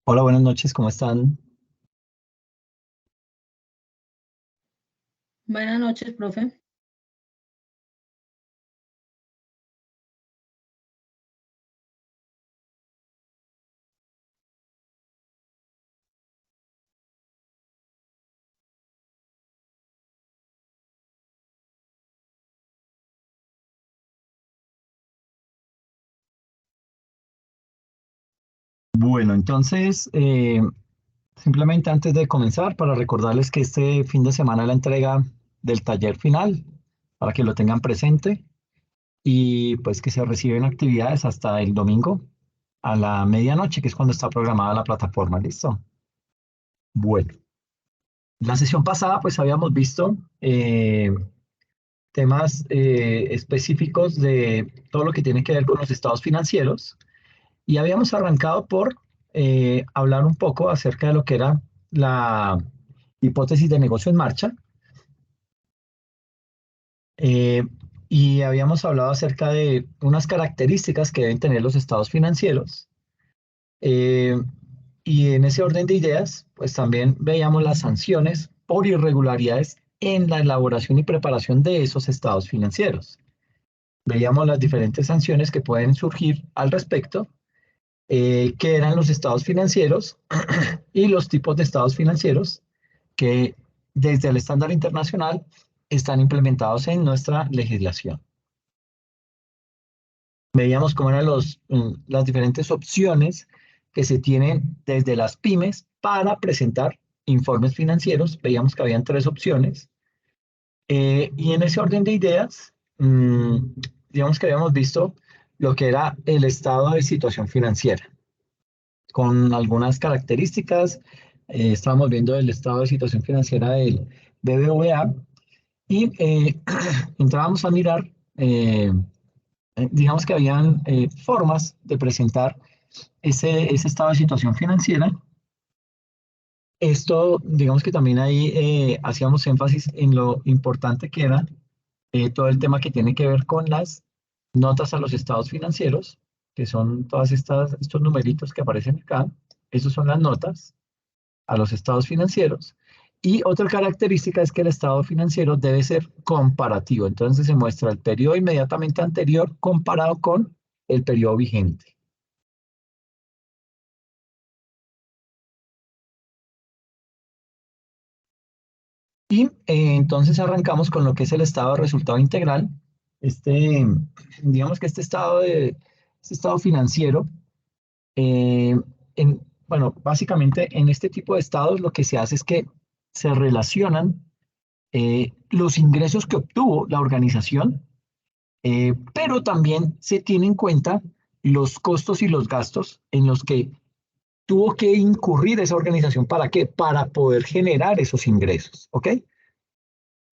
Hola, buenas noches, ¿cómo están? Buenas noches, profe. Bueno, entonces, simplemente antes de comenzar, para recordarles que este fin de semana es la entrega del taller final, para que lo tengan presente y pues que se reciben actividades hasta el domingo a la medianoche, que es cuando está programada la plataforma, ¿listo? Bueno, la sesión pasada pues habíamos visto temas específicos de todo lo que tiene que ver con los estados financieros. Y habíamos arrancado por hablar un poco acerca de lo que era la hipótesis de negocio en marcha. eh, y habíamos hablado acerca de unas características que deben tener los estados financieros. eh, y en ese orden de ideas, pues también veíamos las sanciones por irregularidades en la elaboración y preparación de esos estados financieros. Veíamos las diferentes sanciones que pueden surgir al respecto, que eran los estados financieros y los tipos de estados financieros que desde el estándar internacional están implementados en nuestra legislación. Veíamos cómo eran las diferentes opciones que se tienen desde las pymes para presentar informes financieros. Veíamos que habían tres opciones. Y en ese orden de ideas, digamos que habíamos visto lo que era el estado de situación financiera, con algunas características. Estábamos viendo el estado de situación financiera del BBVA y entrábamos a mirar, digamos que habían formas de presentar ese estado de situación financiera. Esto, digamos que también ahí hacíamos énfasis en lo importante que era todo el tema que tiene que ver con las notas a los estados financieros, que son todas estos numeritos que aparecen acá. Esos son las notas a los estados financieros. Y otra característica es que el estado financiero debe ser comparativo. Entonces se muestra el periodo inmediatamente anterior comparado con el periodo vigente. Y entonces arrancamos con lo que es el estado de resultado integral. Este, digamos que este estado financiero, eh, bueno, básicamente en este tipo de estados lo que se hace es que se relacionan los ingresos que obtuvo la organización, pero también se tiene en cuenta los costos y los gastos en los que tuvo que incurrir esa organización. ¿Para qué? Para poder generar esos ingresos, ¿ok?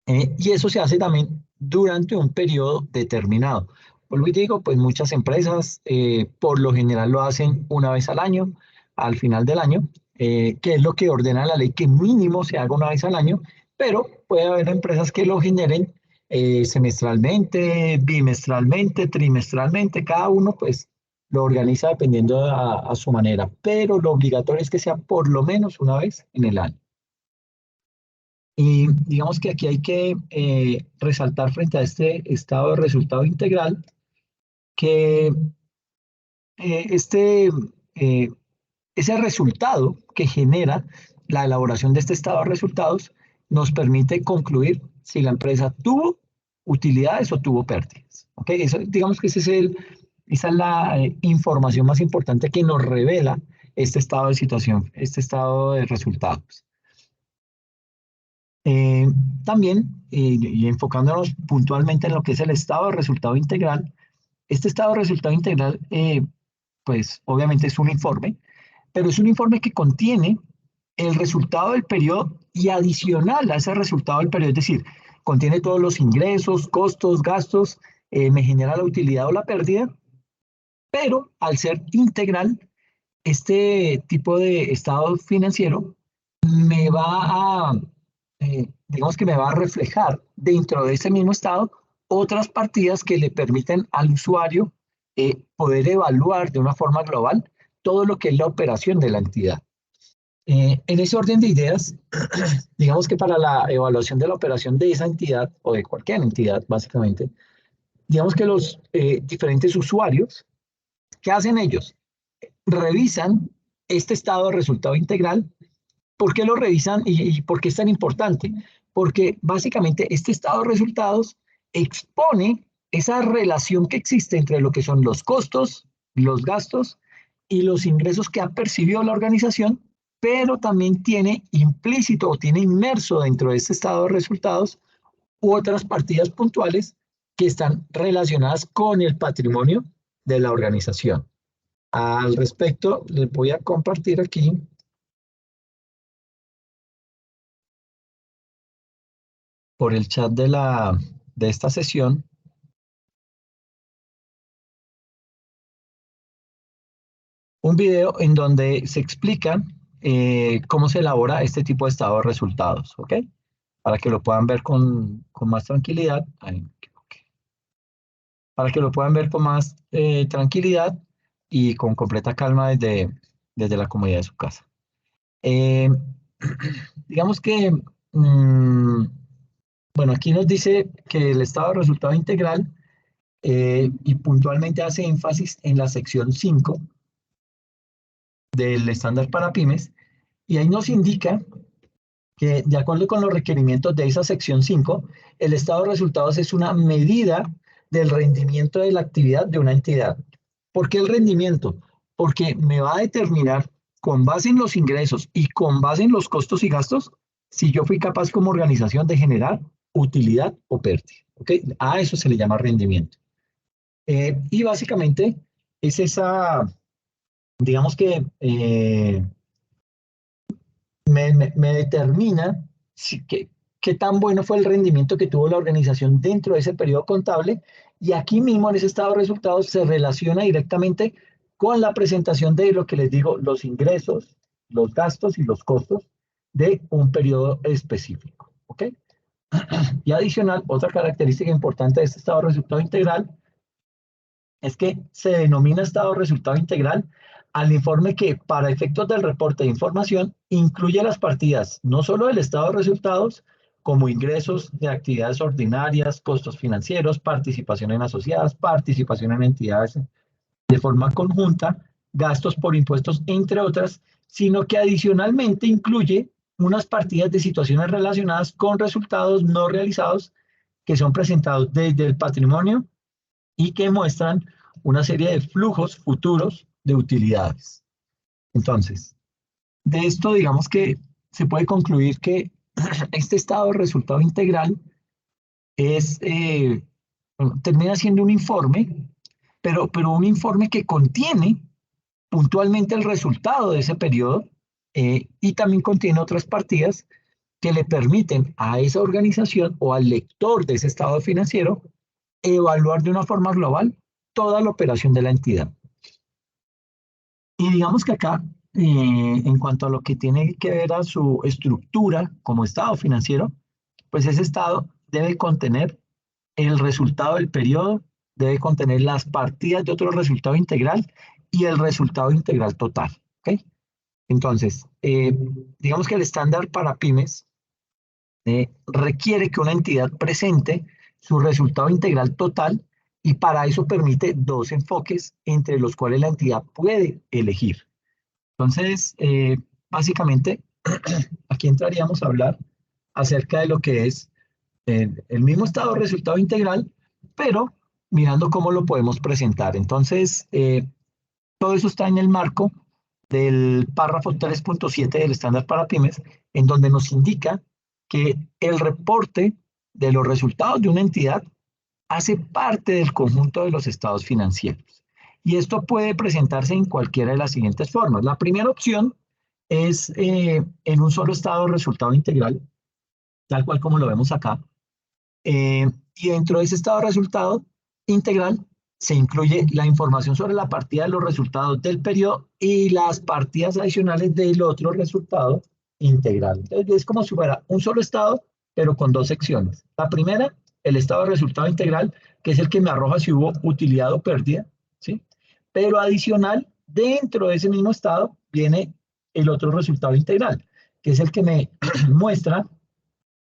Y eso se hace también durante un periodo determinado. Vuelvo y digo, pues muchas empresas por lo general lo hacen una vez al año, al final del año, que es lo que ordena la ley, que mínimo se haga una vez al año, pero puede haber empresas que lo generen semestralmente, bimestralmente, trimestralmente, cada uno pues lo organiza dependiendo a su manera, pero lo obligatorio es que sea por lo menos una vez en el año. Y digamos que aquí hay que resaltar frente a este estado de resultado integral que este, eh, ese resultado que genera la elaboración de este estado de resultados nos permite concluir si la empresa tuvo utilidades o tuvo pérdidas. ¿Ok? Eso, digamos que esa es la información más importante que nos revela este estado de situación, este estado de resultados. Eh, También, y enfocándonos puntualmente en lo que es el estado de resultado integral, este estado de resultado integral, pues obviamente es un informe, pero es un informe que contiene el resultado del periodo y adicional a ese resultado del periodo, es decir, contiene todos los ingresos, costos, gastos, me genera la utilidad o la pérdida, pero al ser integral, este tipo de estado financiero me va a, digamos que me va a reflejar dentro de ese mismo estado otras partidas que le permiten al usuario poder evaluar de una forma global todo lo que es la operación de la entidad. En ese orden de ideas, digamos que para la evaluación de la operación de esa entidad o de cualquier entidad, básicamente, digamos que los diferentes usuarios, ¿qué hacen ellos? Revisan este estado de resultado integral. ¿Por qué lo revisan y por qué es tan importante? Porque básicamente este estado de resultados expone esa relación que existe entre lo que son los costos, los gastos y los ingresos que ha percibido la organización, pero también tiene implícito o tiene inmerso dentro de este estado de resultados u otras partidas puntuales que están relacionadas con el patrimonio de la organización. Al respecto, les voy a compartir aquí por el chat de esta sesión un video en donde se explica cómo se elabora este tipo de estado de resultados, ¿ok? Para que lo puedan ver con más tranquilidad. Ay, me equivoqué. Para que lo puedan ver con más tranquilidad y con completa calma desde la comodidad de su casa. Eh, digamos que, bueno, aquí nos dice que el estado de resultado integral y puntualmente hace énfasis en la sección 5 del estándar para pymes, y ahí nos indica que de acuerdo con los requerimientos de esa sección 5, el estado de resultados es una medida del rendimiento de la actividad de una entidad. ¿Por qué el rendimiento? Porque me va a determinar con base en los ingresos y con base en los costos y gastos si yo fui capaz como organización de generar utilidad o pérdida. ¿Okay? A eso se le llama rendimiento. Y básicamente es esa, digamos que me determina qué tan bueno fue el rendimiento que tuvo la organización dentro de ese periodo contable, y aquí mismo en ese estado de resultados se relaciona directamente con la presentación de lo que les digo, los ingresos, los gastos y los costos de un periodo específico. ¿Ok? Y adicional, otra característica importante de este estado de resultado integral es que se denomina estado de resultado integral al informe que, para efectos del reporte de información, incluye las partidas no solo del estado de resultados, como ingresos de actividades ordinarias, costos financieros, participación en asociadas, participación en entidades de forma conjunta, gastos por impuestos, entre otras, sino que adicionalmente incluye unas partidas de situaciones relacionadas con resultados no realizados que son presentados desde el patrimonio y que muestran una serie de flujos futuros de utilidades. Entonces, de esto digamos que se puede concluir que este estado de resultado integral es, bueno, termina siendo un informe, pero un informe que contiene puntualmente el resultado de ese periodo y también contiene otras partidas que le permiten a esa organización o al lector de ese estado financiero evaluar de una forma global toda la operación de la entidad. Y digamos que acá, en cuanto a lo que tiene que ver a su estructura como estado financiero, pues ese estado debe contener el resultado del periodo, debe contener las partidas de otro resultado integral y el resultado integral total. ¿Okay? Entonces, digamos que el estándar para pymes requiere que una entidad presente su resultado integral total, y para eso permite dos enfoques entre los cuales la entidad puede elegir. Entonces, básicamente, aquí entraríamos a hablar acerca de lo que es el mismo estado de resultado integral, pero mirando cómo lo podemos presentar. Entonces, todo eso está en el marco del párrafo 3.7 del estándar para pymes, en donde nos indica que el reporte de los resultados de una entidad hace parte del conjunto de los estados financieros. Y esto puede presentarse en cualquiera de las siguientes formas. La primera opción es en un solo estado de resultado integral, tal cual como lo vemos acá. Y dentro de ese estado de resultado integral se incluye la información sobre la partida de los resultados del periodo y las partidas adicionales del otro resultado integral. Entonces es como si fuera un solo estado, pero con dos secciones. La primera, el estado de resultado integral, que es el que me arroja si hubo utilidad o pérdida, ¿sí? Pero adicional Dentro de ese mismo estado viene el otro resultado integral, que es el que me muestra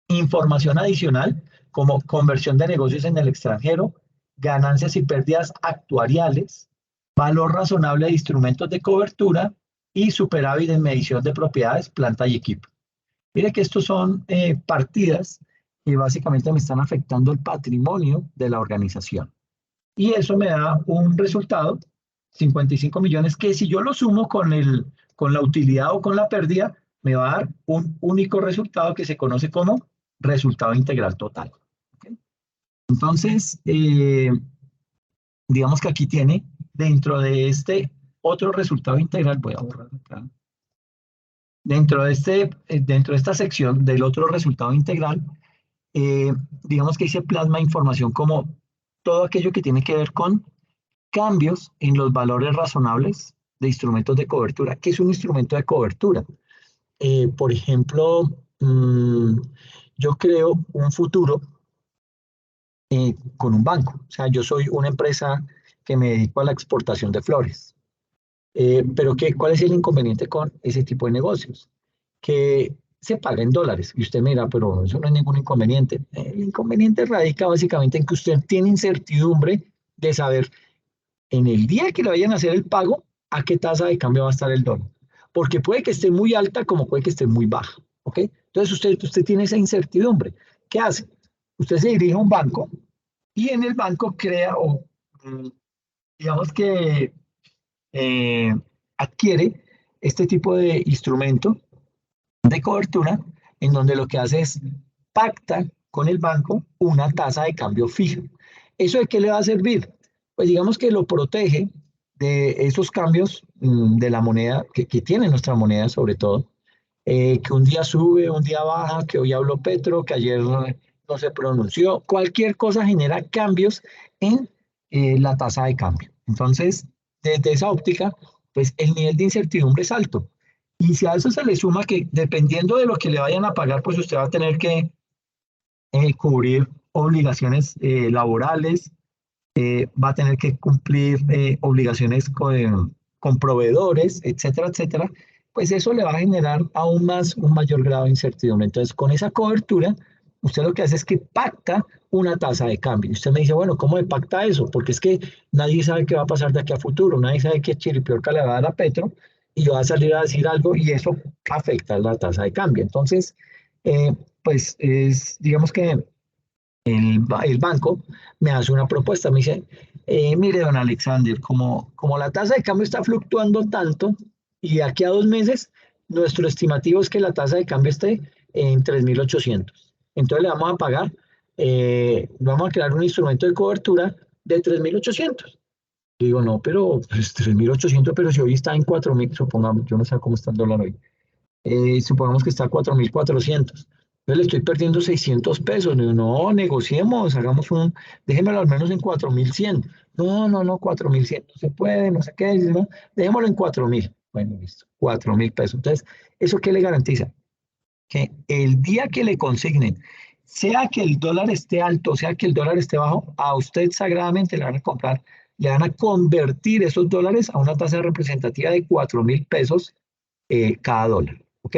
información adicional como conversión de negocios en el extranjero, ganancias y pérdidas actuariales, valor razonable de instrumentos de cobertura y superávit en medición de propiedades, planta y equipo. Mire que estos son partidas que básicamente me están afectando el patrimonio de la organización. Y eso me da un resultado, 55 millones, que si yo lo sumo con la utilidad o con la pérdida, me va a dar un único resultado que se conoce como resultado integral total. ¿Okay? Entonces, digamos que aquí tiene, dentro de este otro resultado integral, voy a borrar acá, dentro de esta sección del otro resultado integral, eh, digamos que ahí se plasma información como todo aquello que tiene que ver con cambios en los valores razonables de instrumentos de cobertura. ¿Qué es un instrumento de cobertura? Por ejemplo, yo creo un futuro con un banco. O sea, yo soy una empresa que me dedico a la exportación de flores. Pero ¿cuál es el inconveniente con ese tipo de negocios? Que se paga en dólares. Y usted mira, pero eso no es ningún inconveniente. El inconveniente radica básicamente en que usted tiene incertidumbre de saber en el día que le vayan a hacer el pago, a qué tasa de cambio va a estar el dólar. Porque puede que esté muy alta como puede que esté muy baja. ¿Ok? Entonces usted tiene esa incertidumbre. ¿Qué hace? Usted se dirige a un banco y en el banco crea o digamos que eh, adquiere este tipo de instrumento de cobertura en donde lo que hace es pacta con el banco una tasa de cambio fija. ¿Eso de qué le va a servir? Pues digamos que lo protege de esos cambios de la moneda, que tiene nuestra moneda sobre todo, que un día sube, un día baja, que hoy habló Petro, que ayer no se pronunció, cualquier cosa genera cambios en la tasa de cambio. Entonces, desde esa óptica, pues el nivel de incertidumbre es alto. Y si a eso se le suma que dependiendo de lo que le vayan a pagar, pues usted va a tener que cubrir obligaciones laborales, va a tener que cumplir obligaciones con proveedores, etcétera, etcétera, pues eso le va a generar aún más un mayor grado de incertidumbre. Entonces, con esa cobertura, usted lo que hace es que pacta una tasa de cambio. Y usted me dice, bueno, ¿cómo me pacta eso? Porque es que nadie sabe qué va a pasar de aquí a futuro, nadie sabe qué chiripiorca le va a dar a Petro y va a salir a decir algo y eso afecta la tasa de cambio. Entonces, eh, pues digamos que el banco me hace una propuesta, me dice, mire, don Alexander, como la tasa de cambio está fluctuando tanto y de aquí a 2 meses, nuestro estimativo es que la tasa de cambio esté en 3.800. Entonces le vamos a pagar, vamos a crear un instrumento de cobertura de 3.800. Digo, no, pero pues, 3.800, pero si hoy está en 4.000, supongamos, yo no sé cómo está el dólar hoy, supongamos que está a 4.400. Yo le estoy perdiendo 600 pesos. Digo, no, negociemos, déjemelo al menos en 4.100. No, no, no, 4.100 no se puede, no sé qué, ¿no? Dejémoslo en 4.000. Bueno, listo, 4.000 pesos. Entonces, ¿eso qué le garantiza? Que el día que le consignen, sea que el dólar esté alto, sea que el dólar esté bajo, a usted sagradamente le van a comprar, le van a convertir esos dólares a una tasa representativa de 4.000 pesos cada dólar. ¿Ok?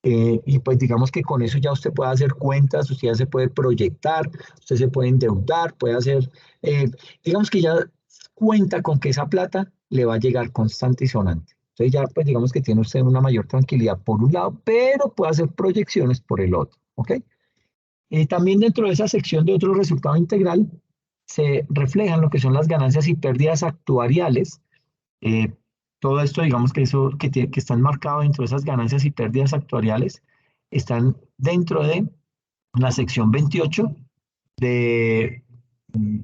Y pues digamos que con eso ya usted puede hacer cuentas, usted ya se puede proyectar, usted se puede endeudar, puede hacer, digamos que ya cuenta con que esa plata le va a llegar constante y sonante. Entonces ya pues digamos que tiene usted una mayor tranquilidad por un lado, pero puede hacer proyecciones por el otro. ¿Ok? También dentro de esa sección de otro resultado integral se reflejan lo que son las ganancias y pérdidas actuariales. eh, Todo esto, digamos que eso que están marcados dentro de esas ganancias y pérdidas actuariales, están dentro de la sección 28 de, mm,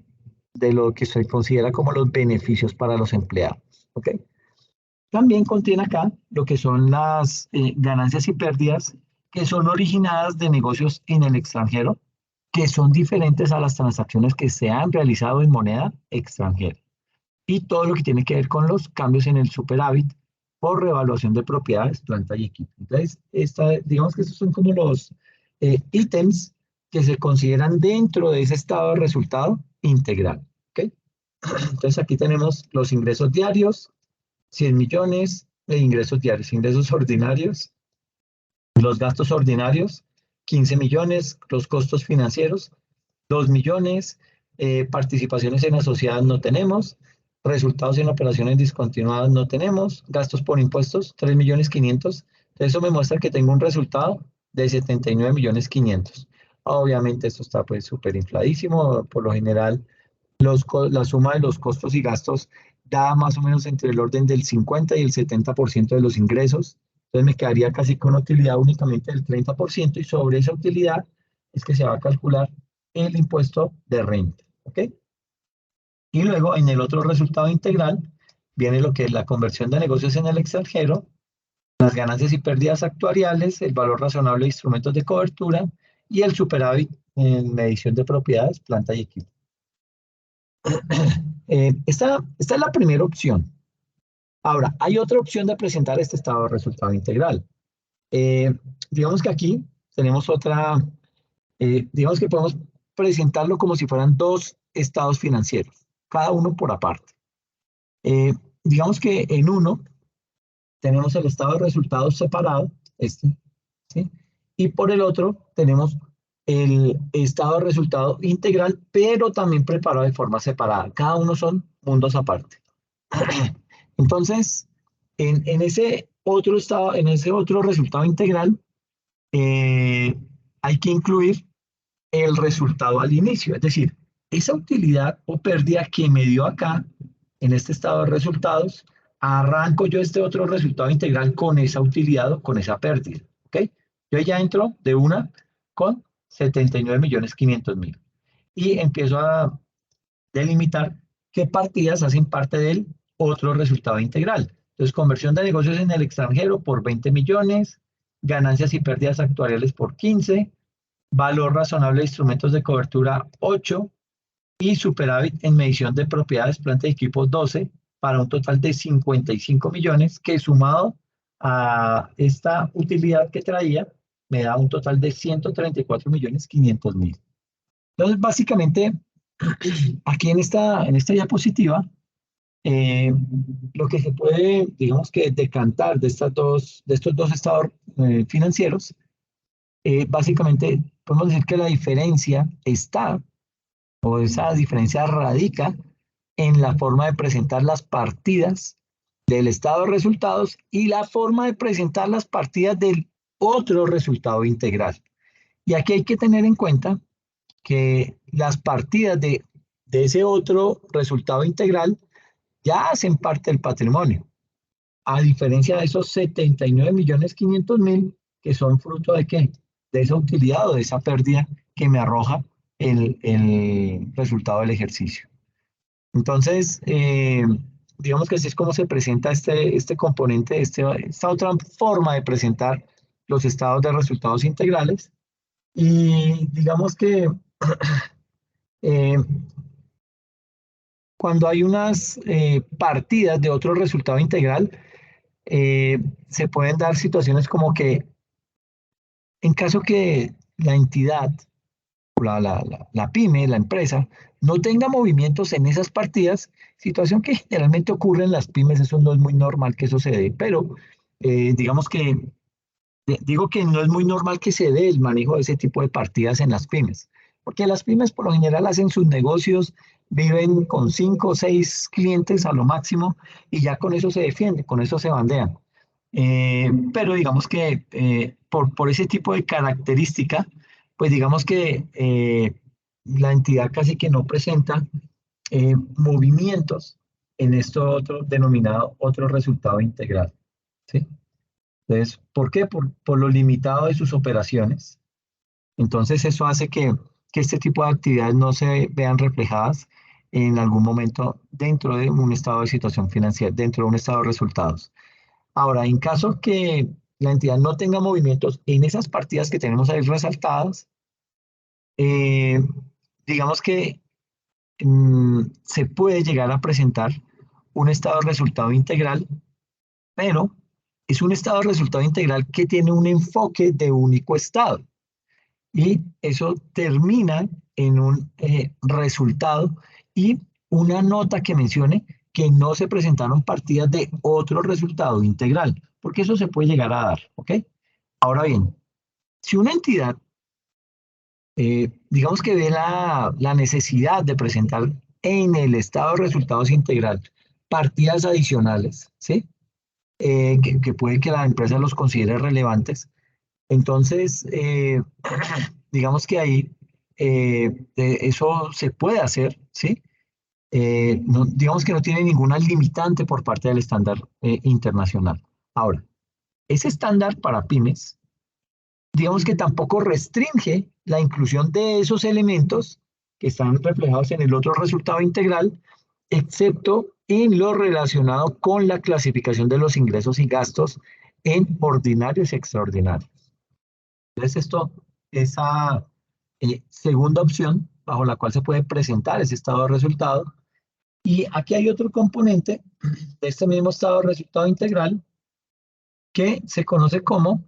de lo que se considera como los beneficios para los empleados. ¿Ok? También contiene acá lo que son las ganancias y pérdidas que son originadas de negocios en el extranjero, que son diferentes a las transacciones que se han realizado en moneda extranjera y todo lo que tiene que ver con los cambios en el superávit por revaluación de propiedades, planta y equipo. Entonces, digamos que estos son como los ítems que se consideran dentro de ese estado de resultado integral. ¿Okay? Entonces, aquí tenemos los ingresos diarios, 100 millones de ingresos diarios, ingresos ordinarios, los gastos ordinarios, 15 millones, los costos financieros, 2 millones, participaciones en asociadas no tenemos, resultados en operaciones discontinuadas no tenemos, gastos por impuestos, 3 millones 500. Eso me muestra que tengo un resultado de 79 millones 500. Obviamente esto está pues súper infladísimo, por lo general la suma de los costos y gastos da más o menos entre el orden del 50 y el 70% de los ingresos. Entonces me quedaría casi con una utilidad únicamente del 30% y sobre esa utilidad es que se va a calcular el impuesto de renta. ¿Ok? Y luego en el otro resultado integral viene lo que es la conversión de negocios en el extranjero, las ganancias y pérdidas actuariales, el valor razonable de instrumentos de cobertura y el superávit en medición de propiedades, planta y equipo. Esta es la primera opción. Ahora, hay otra opción de presentar este estado de resultado integral. Eh, digamos que aquí tenemos otra, digamos que podemos presentarlo como si fueran dos estados financieros, cada uno por aparte. Eh, digamos que en uno tenemos el estado de resultados separado, este, ¿sí? Y por el otro tenemos el estado de resultado integral, pero también preparado de forma separada. Cada uno son mundos aparte. Entonces, en ese otro estado, en ese otro resultado integral, eh, hay que incluir el resultado al inicio, es decir, esa utilidad o pérdida que me dio acá, en este estado de resultados, arranco yo este otro resultado integral con esa utilidad o con esa pérdida, ¿ok? Yo ya entro de una con 79 millones 500 mil y empiezo a delimitar qué partidas hacen parte del otro resultado integral. Entonces, conversión de negocios en el extranjero por 20 millones, ganancias y pérdidas actuariales por 15, valor razonable de instrumentos de cobertura 8 y superávit en medición de propiedades, planta y equipos 12, para un total de 55 millones que sumado a esta utilidad que traía me da un total de 134 millones 500 mil. Entonces, básicamente, aquí en esta diapositiva, eh, lo que se puede, digamos que decantar de estos dos estados financieros, básicamente podemos decir que la diferencia está, o esa diferencia radica en la forma de presentar las partidas del estado de resultados y la forma de presentar las partidas del otro resultado integral. Y aquí hay que tener en cuenta que las partidas de ese otro resultado integral ya hacen parte del patrimonio, a diferencia de esos 79 millones 500 mil que son fruto de qué? De esa utilidad o de esa pérdida que me arroja el resultado del ejercicio. Entonces, digamos que así es como se presenta este componente, esta otra forma de presentar los estados de resultados integrales. Y digamos que eh, cuando hay unas partidas de otro resultado integral, se pueden dar situaciones como que en caso que la entidad, la pyme, la empresa, no tenga movimientos en esas partidas, situación que generalmente ocurre en las pymes, eso no es muy normal que eso se dé, pero digamos que digo que no es muy normal que se dé el manejo de ese tipo de partidas en las pymes, porque las pymes por lo general hacen sus negocios, viven con 5 o 6 clientes a lo máximo y ya con eso se defienden, con eso se bandean. Pero digamos que por ese tipo de característica, pues digamos que la entidad casi que no presenta movimientos en esto otro denominado otro resultado integral. ¿Sí? Entonces, ¿por qué? Por lo limitado de sus operaciones. Entonces, eso hace que este tipo de actividades no se vean reflejadas en algún momento dentro de un estado de situación financiera, dentro de un estado de resultados. Ahora, en caso que la entidad no tenga movimientos en esas partidas que tenemos ahí resaltadas, eh, digamos que se puede llegar a presentar un estado de resultado integral, pero es un estado de resultado integral que tiene un enfoque de único estado y eso termina en un resultado y una nota que mencione que no se presentaron partidas de otro resultado integral, porque eso se puede llegar a dar, ¿ok? Ahora bien, si una entidad, digamos que ve la necesidad de presentar en el estado de resultados integral partidas adicionales, ¿sí? Que puede que la empresa los considere relevantes, entonces, digamos que ahí eso se puede hacer, ¿sí? Digamos que no tiene ninguna limitante por parte del estándar internacional. Ahora, ese estándar para pymes, digamos que tampoco restringe la inclusión de esos elementos que están reflejados en el otro resultado integral, excepto en lo relacionado con la clasificación de los ingresos y gastos en ordinarios y extraordinarios. Entonces, esa segunda opción bajo la cual se puede presentar ese estado de resultado. Y aquí hay otro componente de este mismo estado de resultado integral que se conoce como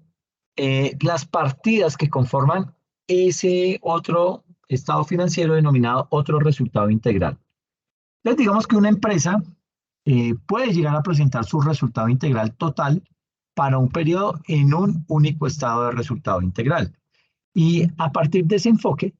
las partidas que conforman ese otro estado financiero denominado otro resultado integral. Entonces, digamos que una empresa puede llegar a presentar su resultado integral total para un periodo en un único estado de resultado integral. Y a partir de ese enfoque,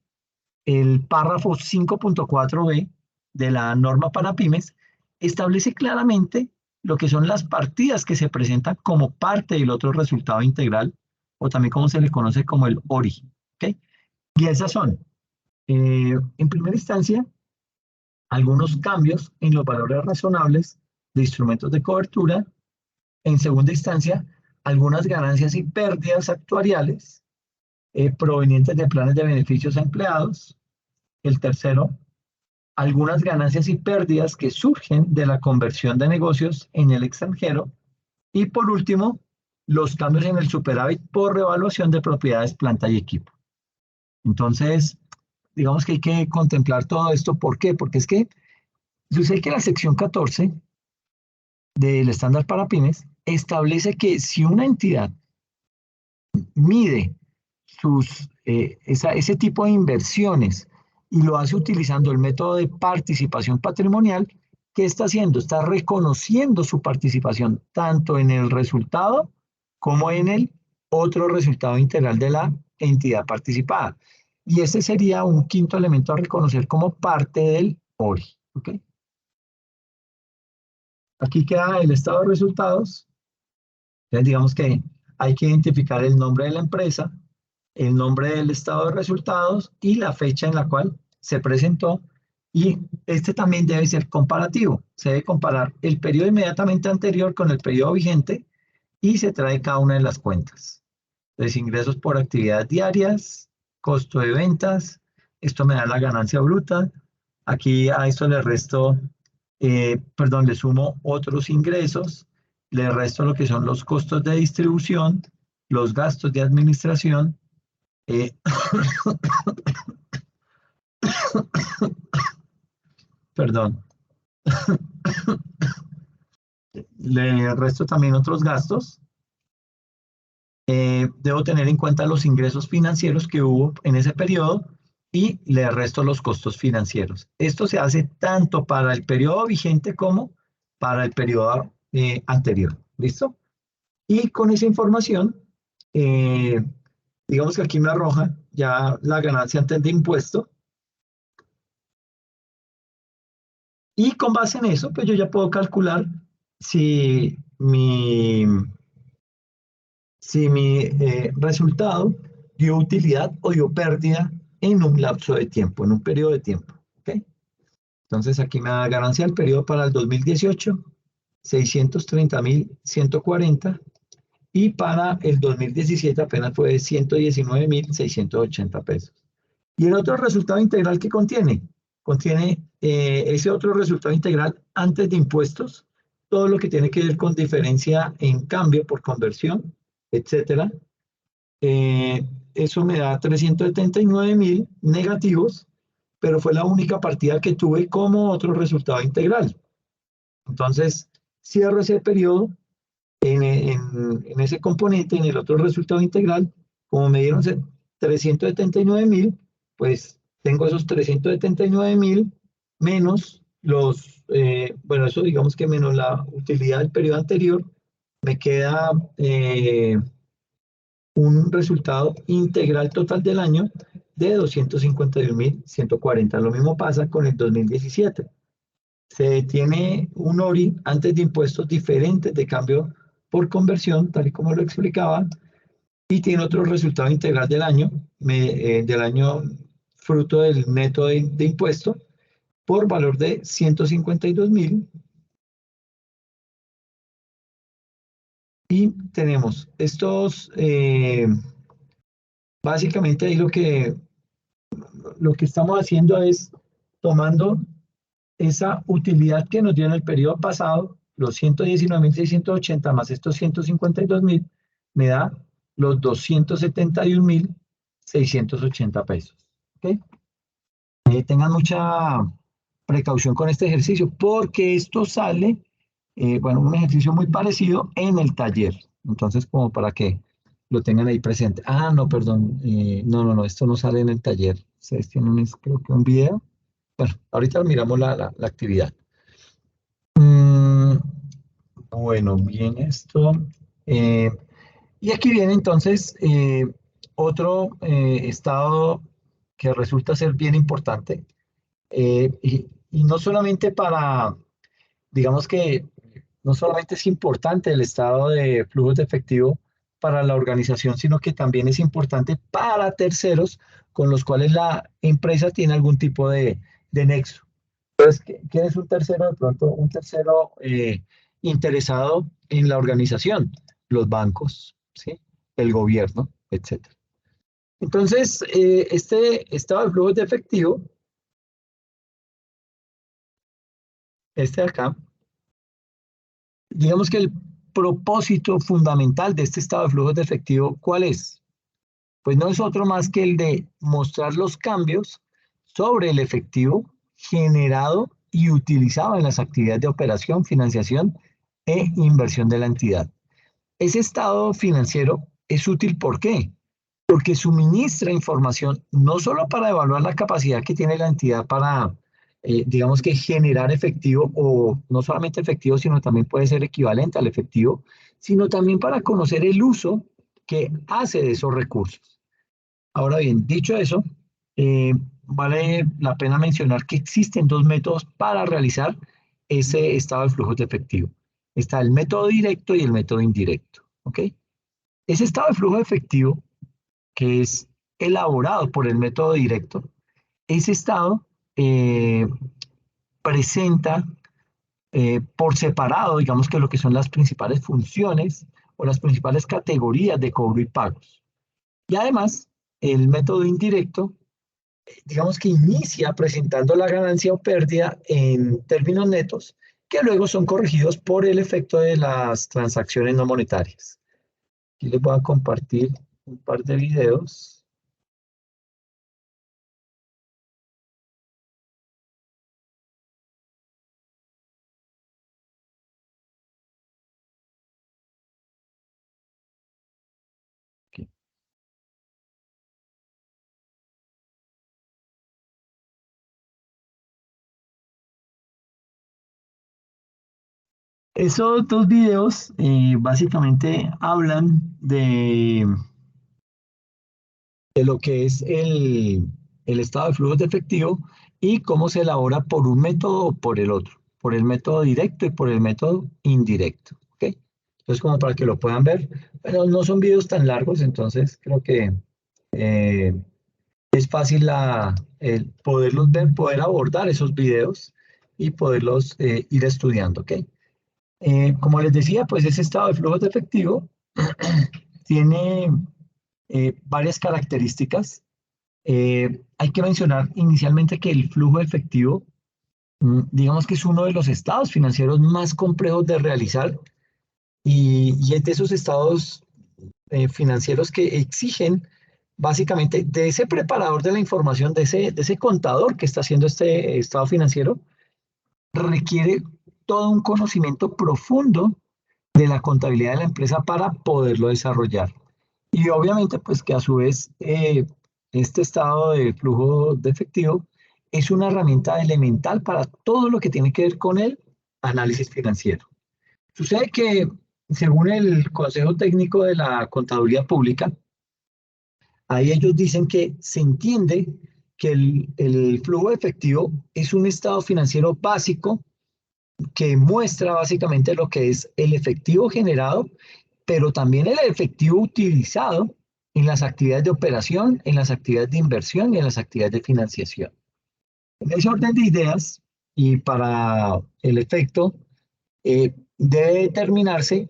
el párrafo 5.4b de la norma para pymes establece claramente lo que son las partidas que se presentan como parte del otro resultado integral, o también como se le conoce como el ORI. ¿Okay? Y esas son, en primera instancia, algunos cambios en los valores razonables de instrumentos de cobertura. En segunda instancia, algunas ganancias y pérdidas actuariales provenientes de planes de beneficios a empleados. El tercero, algunas ganancias y pérdidas que surgen de la conversión de negocios en el extranjero. Y por último, los cambios en el superávit por revaluación de propiedades, planta y equipo. Entonces, digamos que hay que contemplar todo esto. ¿Por qué? Porque es que yo sé que la sección 14 del estándar para pymes establece que si una entidad mide ese tipo de inversiones y lo hace utilizando el método de participación patrimonial, ¿qué está haciendo? Está reconociendo su participación tanto en el resultado como en el otro resultado integral de la entidad participada. Y ese sería un quinto elemento a reconocer como parte del ORI. ¿Okay? Aquí queda el estado de resultados. Entonces, digamos que hay que identificar el nombre de la empresa, el nombre del estado de resultados y la fecha en la cual se presentó. Y este también debe ser comparativo. Se debe comparar el periodo inmediatamente anterior con el periodo vigente y se trae cada una de las cuentas. Entonces, ingresos por actividades diarias, costo de ventas, esto me da la ganancia bruta. Aquí a esto le resto, le sumo otros ingresos, le resto lo que son los costos de distribución, los gastos de administración, eh, perdón, le resto también otros gastos. Debo tener en cuenta los ingresos financieros que hubo en ese periodo y le resto los costos financieros. Esto se hace tanto para el periodo vigente como para el periodo anterior. ¿Listo? Y con esa información, eh, digamos que aquí me arroja ya la ganancia antes de impuesto. Y con base en eso, pues yo ya puedo calcular si mi resultado dio utilidad o dio pérdida en un lapso de tiempo, en un periodo de tiempo. ¿Okay? Entonces aquí me da ganancia el periodo para el 2018, 630.140, y para el 2017 apenas fue 119.680 pesos. Y el otro resultado integral que contiene ese otro resultado integral antes de impuestos, todo lo que tiene que ver con diferencia en cambio por conversión, etcétera. Eso me da 379.000 negativos, pero fue la única partida que tuve como otro resultado integral. Entonces, cierro ese periodo en ese componente, en el otro resultado integral, como me dieron 379.000, pues tengo esos 379.000 menos bueno, eso digamos que menos la utilidad del periodo anterior, me queda un resultado integral total del año de 251.140. Lo mismo pasa con el 2017. Se tiene un ORI antes de impuestos diferentes de cambio por conversión, tal y como lo explicaba, y tiene otro resultado integral del año fruto del método de impuesto por valor de 152.000. Y tenemos estos, básicamente ahí lo que estamos haciendo es tomando esa utilidad que nos dio en el periodo pasado, los 119.680 más estos 152.000, me da los 271.680 pesos. ¿Ok? Tengan mucha precaución con este ejercicio porque esto sale, bueno, un ejercicio muy parecido en el taller. Entonces, como para que lo tengan ahí presente. Ah, no, perdón. No, esto no sale en el taller. Ustedes tienen, creo que un video. Bueno, ahorita miramos la actividad. Mm, bueno, bien esto. Eh, y aquí viene entonces otro estado que resulta ser bien importante. Y no solamente digamos que no solamente es importante el estado de flujos de efectivo para la organización, sino que también es importante para terceros con los cuales la empresa tiene algún tipo de nexo. Entonces, ¿quién es un tercero? De pronto, un tercero interesado en la organización, los bancos, ¿sí? El gobierno, etcétera. Entonces, este estado de flujos de efectivo, este de acá, digamos que el propósito fundamental de este estado de flujos de efectivo, ¿cuál es? Pues no es otro más que el de mostrar los cambios sobre el efectivo generado y utilizado en las actividades de operación, financiación e inversión de la entidad. Ese estado financiero es útil, ¿por qué? Porque suministra información no solo para evaluar la capacidad que tiene la entidad para, digamos que generar efectivo, o no solamente efectivo, sino también puede ser equivalente al efectivo, sino también para conocer el uso que hace de esos recursos. Ahora bien, dicho eso, vale la pena mencionar que existen dos métodos para realizar ese estado de flujos de efectivo. Está el método directo y el método indirecto. ¿Ok? Ese estado de flujo de efectivo que es elaborado por el método directo, ese estado presenta por separado, digamos que lo que son las principales funciones o las principales categorías de cobro y pagos. Y además, el método indirecto, digamos que inicia presentando la ganancia o pérdida en términos netos, que luego son corregidos por el efecto de las transacciones no monetarias. Aquí les voy a compartir un par de videos. Aquí. Esos dos videos básicamente hablan de lo que es el estado de flujos de efectivo y cómo se elabora por un método o por el otro, por el método directo y por el método indirecto. ¿Ok? Entonces, como para que lo puedan ver, pero no son videos tan largos, entonces creo que eh, es fácil el poderlos ver, poder abordar esos videos y poderlos ir estudiando. ¿Ok? Como les decía, pues ese estado de flujos de efectivo tiene varias características. Hay que mencionar inicialmente que el flujo de efectivo, digamos que es uno de los estados financieros más complejos de realizar y es de esos estados financieros que exigen básicamente de ese preparador de la información, de ese contador que está haciendo este estado financiero, requiere todo un conocimiento profundo de la contabilidad de la empresa para poderlo desarrollar. Y obviamente, pues que a su vez este estado de flujo de efectivo es una herramienta elemental para todo lo que tiene que ver con el análisis financiero. Sucede que, según el Consejo Técnico de la Contaduría Pública, ahí ellos dicen que se entiende que el flujo efectivo es un estado financiero básico que muestra básicamente lo que es el efectivo generado, pero también el efectivo utilizado en las actividades de operación, en las actividades de inversión y en las actividades de financiación. En ese orden de ideas y para el efecto, debe determinarse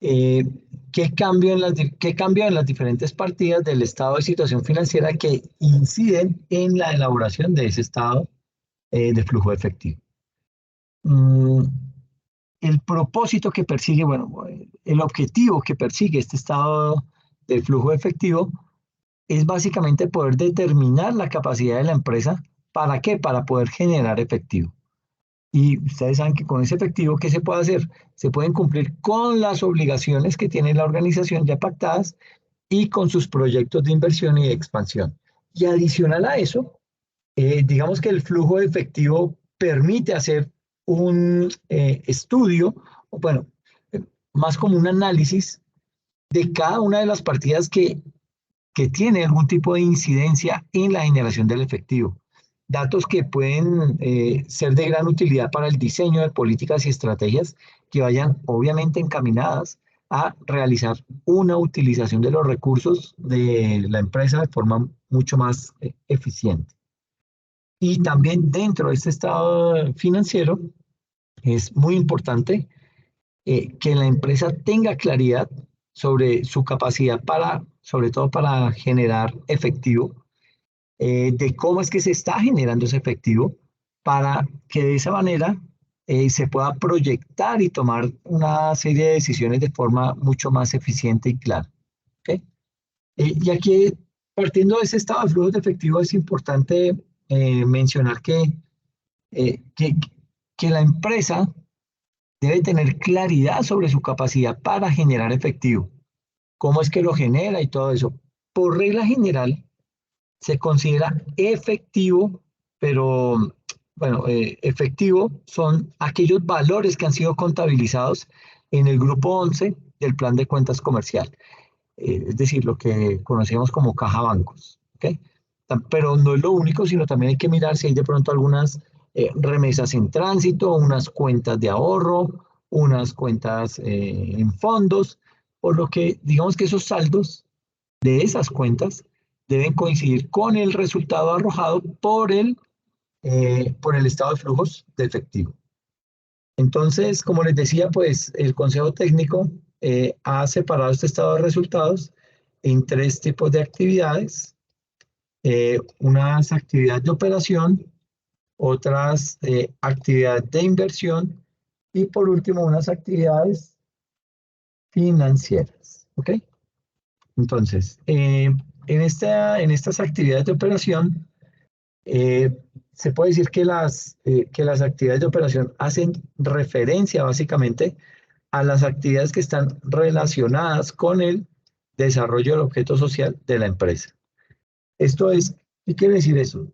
eh, qué cambio en las diferentes partidas del estado de situación financiera que inciden en la elaboración de ese estado de flujo efectivo. Mm, el propósito que persigue, bueno, el objetivo que persigue este estado del flujo efectivo es básicamente poder determinar la capacidad de la empresa. ¿Para qué? Para poder generar efectivo. Y ustedes saben que con ese efectivo, ¿qué se puede hacer? Se pueden cumplir con las obligaciones que tiene la organización ya pactadas y con sus proyectos de inversión y de expansión. Y adicional a eso, digamos que el flujo de efectivo permite hacer un estudio, o bueno, más como un análisis de cada una de las partidas que tiene algún tipo de incidencia en la generación del efectivo. Datos que pueden ser de gran utilidad para el diseño de políticas y estrategias que vayan obviamente encaminadas a realizar una utilización de los recursos de la empresa de forma mucho más eficiente. Y también dentro de este estado financiero es muy importante que la empresa tenga claridad sobre su capacidad para, sobre todo para generar efectivo, de cómo es que se está generando ese efectivo, para que de esa manera se pueda proyectar y tomar una serie de decisiones de forma mucho más eficiente y clara. ¿Ok? Y aquí, partiendo de ese estado de flujos de efectivo, es importante mencionar eh, que, que la empresa debe tener claridad sobre su capacidad para generar efectivo, cómo es que lo genera y todo eso. Por regla general, se considera efectivo, pero bueno, efectivo son aquellos valores que han sido contabilizados en el grupo 11 del plan de cuentas comercial, es decir, lo que conocemos como caja bancos. ¿Okay? Pero no es lo único, sino también hay que mirar si hay de pronto algunas remesas en tránsito, unas cuentas de ahorro, unas cuentas en fondos, por lo que digamos que esos saldos de esas cuentas deben coincidir con el resultado arrojado por el estado de flujos de efectivo. Entonces, como les decía, pues el Consejo Técnico ha separado este estado de resultados en tres tipos de actividades: unas actividades de operación, otras actividades de inversión y por último unas actividades financieras. ¿Ok? Entonces, en estas actividades de operación, se puede decir que las actividades de operación hacen referencia básicamente a las actividades que están relacionadas con el desarrollo del objeto social de la empresa. Esto es, ¿qué quiere decir eso?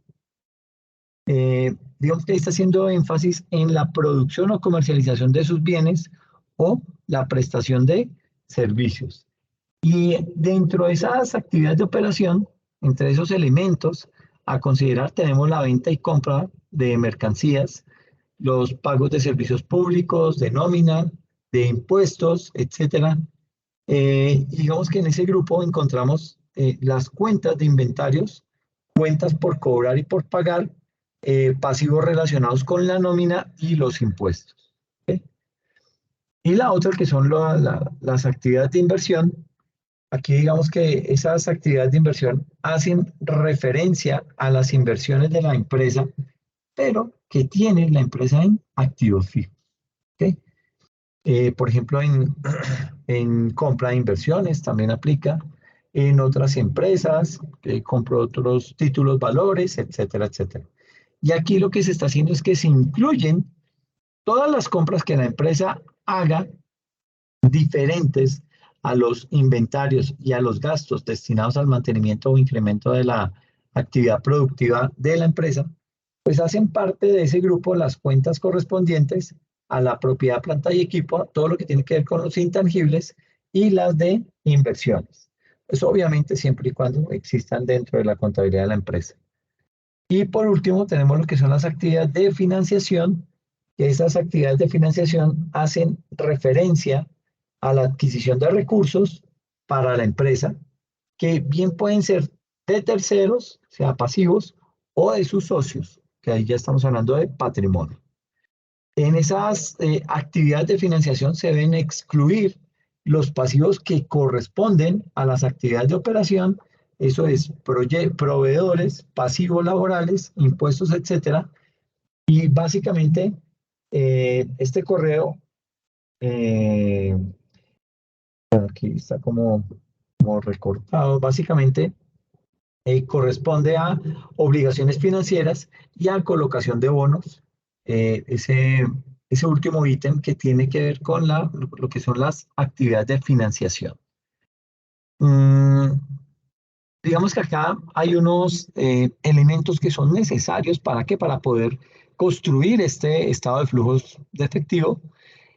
Digamos que está haciendo énfasis en la producción o comercialización de sus bienes o la prestación de servicios. Y dentro de esas actividades de operación, entre esos elementos a considerar, tenemos la venta y compra de mercancías, los pagos de servicios públicos, de nómina, de impuestos, etcétera. Y digamos que en ese grupo encontramos las cuentas de inventarios, cuentas por cobrar y por pagar, pasivos relacionados con la nómina y los impuestos. ¿Ok? Y la otra que son las actividades de inversión. Aquí digamos que esas actividades de inversión hacen referencia a las inversiones de la empresa, pero que tiene la empresa en activos fijos. ¿Ok? Por ejemplo, en compra de inversiones también aplica, en otras empresas, compro otros títulos, valores, etcétera, etcétera. Y aquí lo que se está haciendo es que se incluyen todas las compras que la empresa haga diferentes a los inventarios y a los gastos destinados al mantenimiento o incremento de la actividad productiva de la empresa, pues hacen parte de ese grupo las cuentas correspondientes a la propiedad, planta y equipo, todo lo que tiene que ver con los intangibles y las de inversiones. Pues obviamente siempre y cuando existan dentro de la contabilidad de la empresa. Y por último tenemos lo que son las actividades de financiación, que esas actividades de financiación hacen referencia a la adquisición de recursos para la empresa, que bien pueden ser de terceros, sea pasivos, o de sus socios, que ahí ya estamos hablando de patrimonio. En esas actividades de financiación se deben excluir los pasivos que corresponden a las actividades de operación, eso es proveedores, pasivos laborales, impuestos, etcétera. Y básicamente este correo, bueno, aquí está como recortado, básicamente corresponde a obligaciones financieras y a colocación de bonos. Ese último ítem que tiene que ver con lo que son las actividades de financiación. Mm, digamos que acá hay unos elementos que son necesarios para qué, para poder construir este estado de flujos de efectivo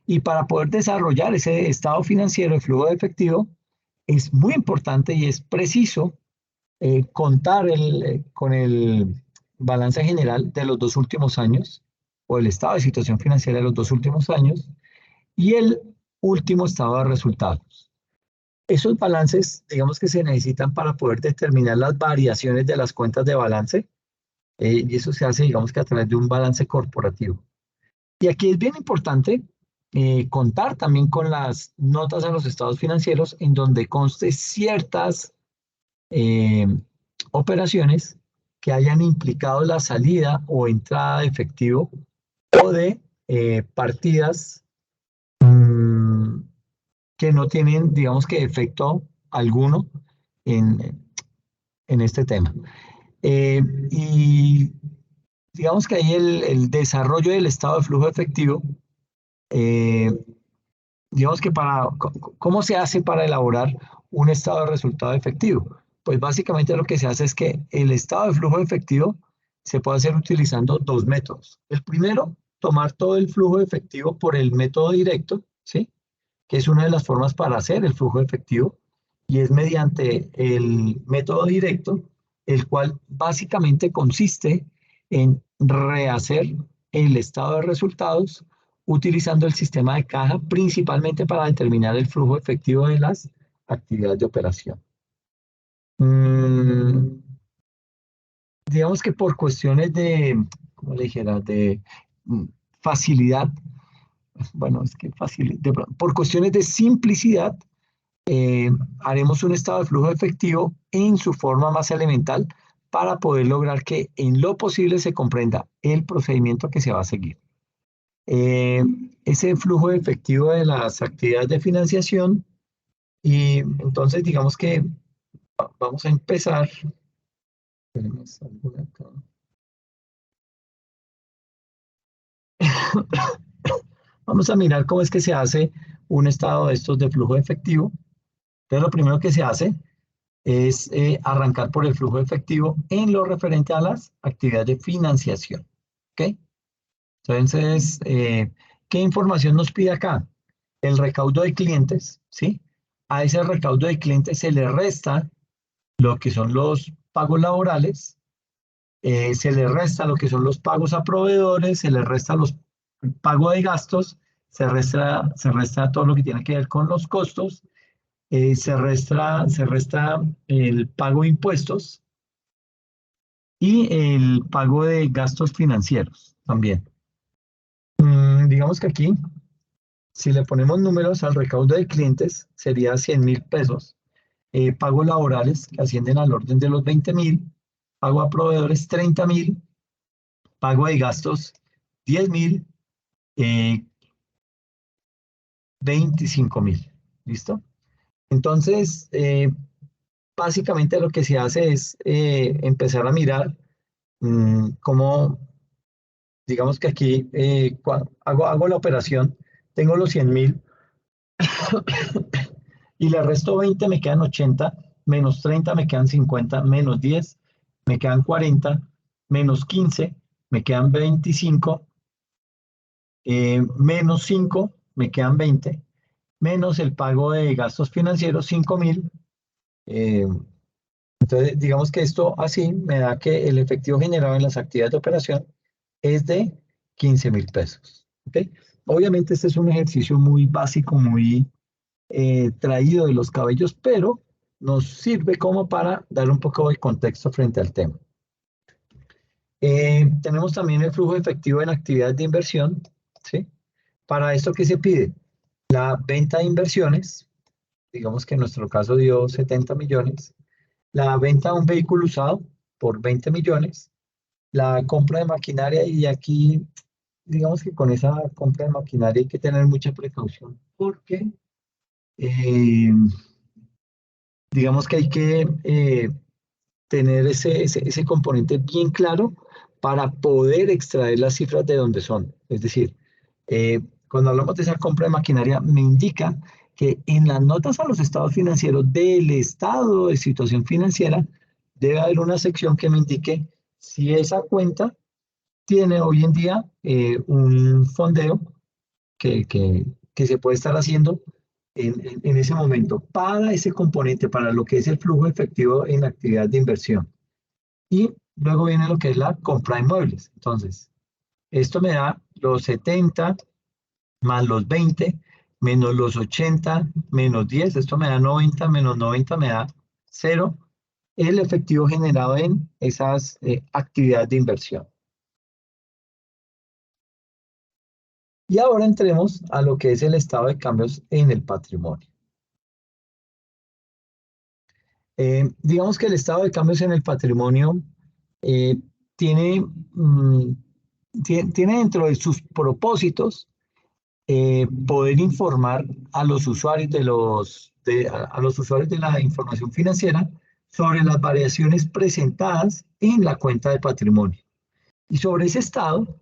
y para poder desarrollar ese estado financiero de flujo de efectivo. Es muy importante y es preciso contar con el balance general de los 2 últimos años o el estado de situación financiera de los 2 últimos años y el último estado de resultados. Esos balances, digamos que se necesitan para poder determinar las variaciones de las cuentas de balance y eso se hace, digamos que a través de un balance corporativo. Y aquí es bien importante contar también con las notas a los estados financieros en donde conste ciertas eh, operaciones que hayan implicado la salida o entrada de efectivo o de partidas que no tienen, digamos que efecto alguno en, en este tema. Y digamos que ahí el desarrollo del estado de flujo efectivo, eh, digamos que ¿cómo se hace para elaborar un estado de resultado efectivo? Pues básicamente lo que se hace es que el estado de flujo efectivo se puede hacer utilizando dos métodos. El primero, tomar todo el flujo efectivo por el método directo, ¿sí? Que es una de las formas para hacer el flujo efectivo, y es mediante el método directo, el cual básicamente consiste en rehacer el estado de resultados utilizando el sistema de caja principalmente para determinar el flujo efectivo de las actividades de operación. Mm, digamos que por cuestiones de, ¿cómo le dijera?, de facilidad, bueno, es que fácil, por cuestiones de simplicidad, haremos un estado de flujo efectivo en su forma más elemental para poder lograr que en lo posible se comprenda el procedimiento que se va a seguir. Eh, ese flujo efectivo de las actividades de financiación y entonces digamos que vamos a empezar. Tenemos alguna acá. Vamos a mirar cómo es que se hace un estado de estos de flujo efectivo. Entonces lo primero que se hace es arrancar por el flujo efectivo en lo referente a las actividades de financiación. ¿Ok? Entonces, ¿qué información nos pide acá? El recaudo de clientes, ¿sí? A ese recaudo de clientes se le resta lo que son los pagos laborales, se le resta lo que son los pagos a proveedores, se le resta los pagos de gastos, se resta todo lo que tiene que ver con los costos, se resta el pago de impuestos y el pago de gastos financieros también. Digamos que aquí, si le ponemos números al recaudo de clientes, sería 100.000 pesos. Pagos laborales que ascienden al orden de los 20.000, pago a proveedores 30.000, pago de gastos 10.000, 25.000. ¿Listo? Entonces, básicamente lo que se hace es empezar a mirar cómo, digamos que aquí hago la operación, tengo los 100.000 y le resto 20, me quedan 80, menos 30 me quedan 50, menos 10 me quedan 40, menos 15 me quedan 25, menos 5, me quedan 20, menos el pago de gastos financieros, 5.000. eh, entonces, digamos que esto así me da que el efectivo generado en las actividades de operación es de 15.000 pesos. ¿Ok? Obviamente este es un ejercicio muy básico, muy traído de los cabellos, pero nos sirve como para dar un poco de contexto frente al tema. Tenemos también el flujo efectivo en actividades de inversión, ¿sí? Para esto, ¿qué se pide? La venta de inversiones, digamos que en nuestro caso dio 70 millones, la venta de un vehículo usado por 20 millones, la compra de maquinaria, y aquí, digamos que con esa compra de maquinaria hay que tener mucha precaución porque eh, digamos que hay que tener ese componente bien claro para poder extraer las cifras de donde son. Es decir, cuando hablamos de esa compra de maquinaria, me indica que en las notas a los estados financieros del estado de situación financiera debe haber una sección que me indique si esa cuenta tiene hoy en día un fondeo que, que, que se puede estar haciendo en ese momento para ese componente, para lo que es el flujo efectivo en la actividad de inversión. Y luego viene lo que es la compra de inmuebles. Entonces, esto me da los 70 más los 20 menos los 80 menos 10. Esto me da 90 menos 90 me da 0. El efectivo generado en esas actividades de inversión. Y ahora entremos a lo que es el estado de cambios en el patrimonio. Digamos que el estado de cambios en el patrimonio eh, tiene, mm, tiene dentro de sus propósitos poder informar a los usuarios a los usuarios de la información financiera sobre las variaciones presentadas en la cuenta de patrimonio. Y sobre ese estado,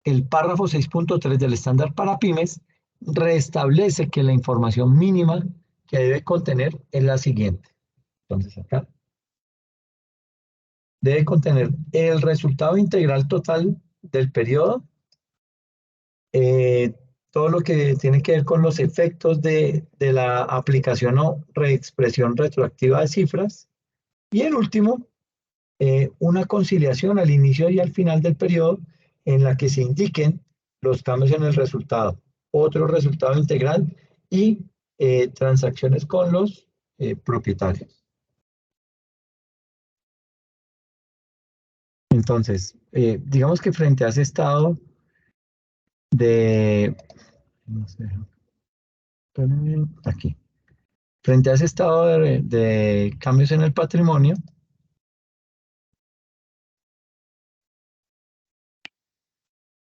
el párrafo 6.3 del estándar para pymes reestablece que la información mínima que debe contener es la siguiente. Entonces acá debe contener el resultado integral total del periodo, eh, todo lo que tiene que ver con los efectos de la aplicación o reexpresión retroactiva de cifras, y el último, una conciliación al inicio y al final del periodo en la que se indiquen los cambios en el resultado, otro resultado integral y transacciones con los propietarios. Entonces, digamos que frente a ese estado de, no sé, aquí, frente a ese estado de cambios en el patrimonio,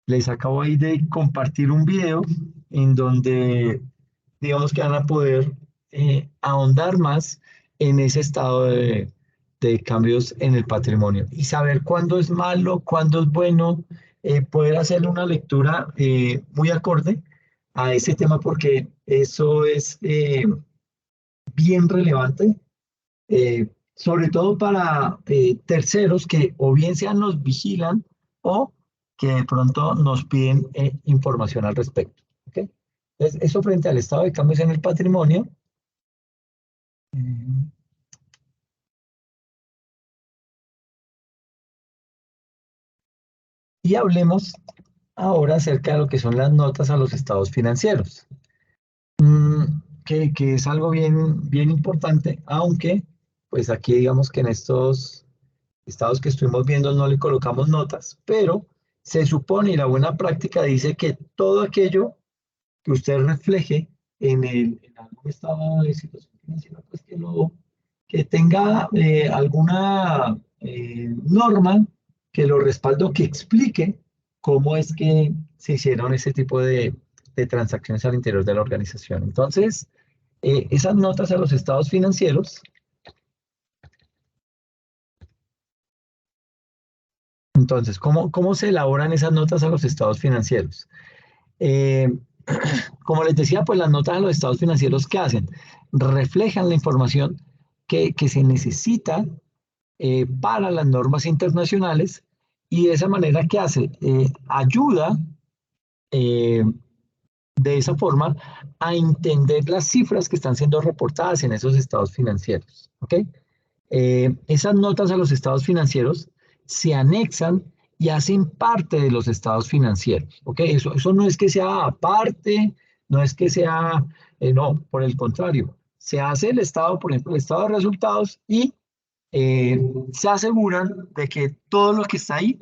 les acabo ahí de compartir un video en donde digamos que van a poder ahondar más en ese estado de cambios en el patrimonio y saber cuándo es malo, cuándo es bueno, poder hacer una lectura muy acorde a ese tema porque eso es bien relevante, sobre todo para terceros que o bien sean nos vigilan o que de pronto nos piden información al respecto. ¿Ok? Entonces, eso frente al estado de cambios en el patrimonio. Mm, Y hablemos ahora acerca de lo que son las notas a los estados financieros, que es algo bien, bien importante, aunque pues aquí digamos que en estos estados que estuvimos viendo no le colocamos notas, pero se supone y la buena práctica dice que todo aquello que usted refleje en algún estado de situación financiera, pues que tenga alguna norma que lo respalde o que explique cómo es que se hicieron ese tipo de transacciones al interior de la organización. Entonces, esas notas a los estados financieros, entonces, ¿cómo se elaboran esas notas a los estados financieros? Eh, Como les decía, pues las notas a los estados financieros, ¿qué hacen? Reflejan la información que se necesita para las normas internacionales Y de esa manera, ¿qué hace? Ayuda eh, de esa forma a entender las cifras que están siendo reportadas en esos estados financieros. ¿Ok? Esas notas a los estados financieros se anexan y hacen parte de los estados financieros. ¿Ok? Eso no es que sea aparte, no es que sea, no, por el contrario, se hace el estado, por ejemplo, el estado de resultados y eh, se aseguran de que todo lo que está ahí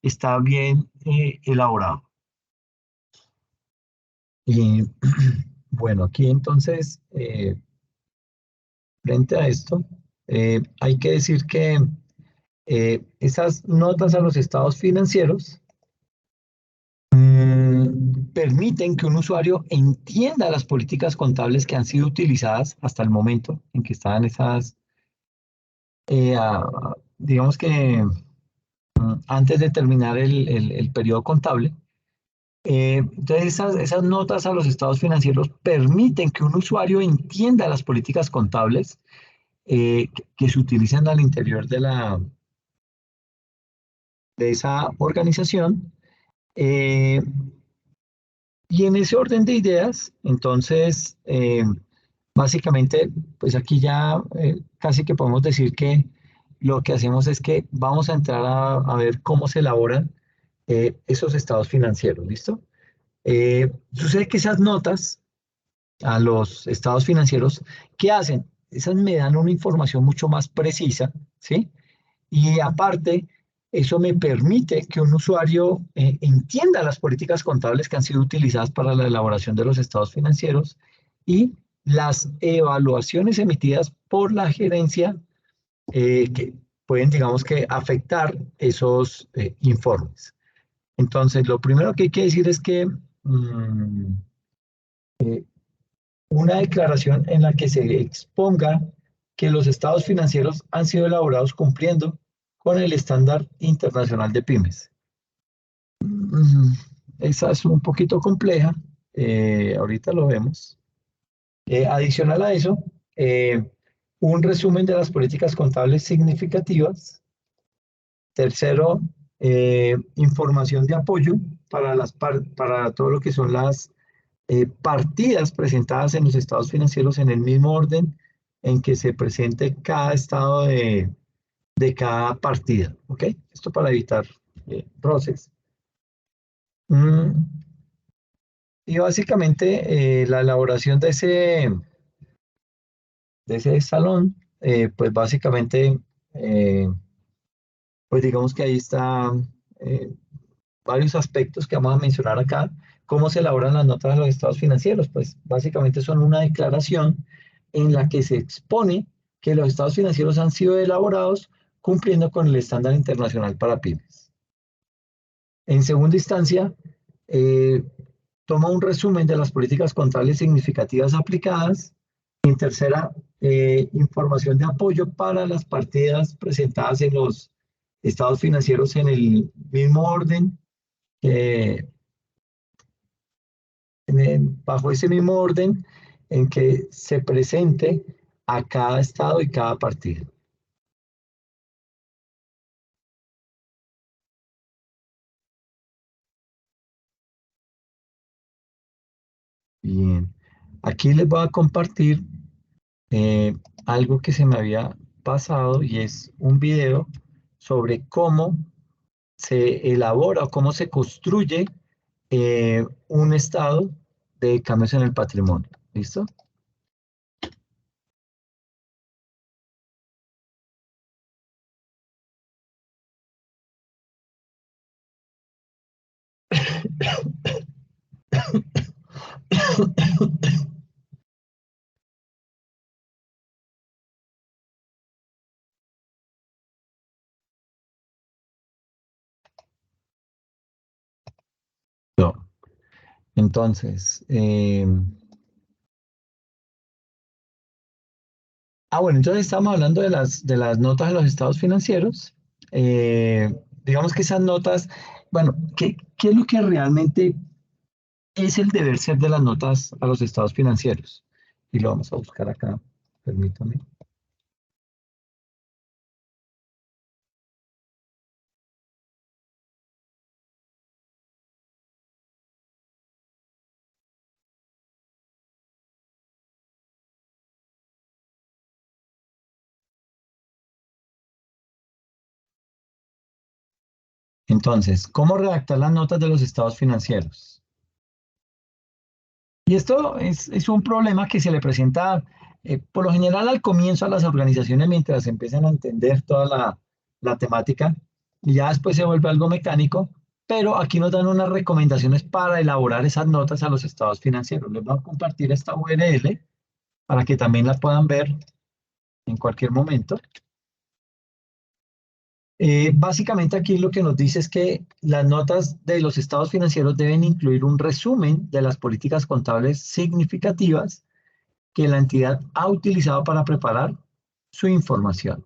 está bien elaborado. Y bueno, aquí entonces, frente a esto, hay que decir que esas notas a los estados financieros permiten que un usuario entienda las políticas contables que han sido utilizadas hasta el momento en que estaban esas, digamos que antes de terminar el periodo contable. Entonces, esas notas a los estados financieros permiten que un usuario entienda las políticas contables que se utilizan al interior de esa organización. eh, y en ese orden de ideas, entonces, básicamente, pues aquí ya casi que podemos decir que lo que hacemos es que vamos a entrar a ver cómo se elaboran esos estados financieros, ¿listo? Sucede que esas notas a los estados financieros, ¿qué hacen? Esas me dan una información mucho más precisa, ¿sí? Y aparte, eso me permite que un usuario entienda las políticas contables que han sido utilizadas para la elaboración de los estados financieros y las evaluaciones emitidas por la gerencia que pueden, digamos que, afectar esos informes. Entonces, lo primero que hay que decir es que una declaración en la que se exponga que los estados financieros han sido elaborados cumpliendo con el estándar internacional de pymes. Mm, Esa es un poquito compleja, ahorita lo vemos. Adicional a eso, eh, un resumen de las políticas contables significativas. Tercero, información de apoyo para todo lo que son las partidas presentadas en los estados financieros en el mismo orden en que se presente cada estado de cada partida. ¿Ok? Esto para evitar roces. Mm, y básicamente la elaboración de ese salón, pues básicamente, eh, pues digamos que ahí está eh, varios aspectos que vamos a mencionar acá. ¿Cómo se elaboran las notas de los estados financieros? Pues básicamente son una declaración en la que se expone que los estados financieros han sido elaborados cumpliendo con el estándar internacional para pymes. En segunda instancia, eh, toma un resumen de las políticas contables significativas aplicadas. En tercera, información de apoyo para las partidas presentadas en los estados financieros en el mismo orden que bajo ese mismo orden en que se presente a cada estado y cada partido. Bien, aquí les voy a compartir eh, algo que se me había pasado y es un video sobre cómo se elabora o cómo se construye un estado de cambios en el patrimonio. ¿Listo? No. Entonces, bueno, entonces estamos hablando de las notas de los estados financieros. Digamos que esas notas, bueno, ¿qué es lo que realmente es el deber ser de las notas a los estados financieros? Y lo vamos a buscar acá, permítame. Entonces, ¿cómo redactar las notas de los estados financieros? Y esto es un problema que se le presenta por lo general al comienzo a las organizaciones mientras empiezan a entender toda la temática y ya después se vuelve algo mecánico, pero aquí nos dan unas recomendaciones para elaborar esas notas a los estados financieros. Les voy a compartir esta URL para que también la puedan ver en cualquier momento. Básicamente aquí lo que nos dice es que las notas de los estados financieros deben incluir un resumen de las políticas contables significativas que la entidad ha utilizado para preparar su información.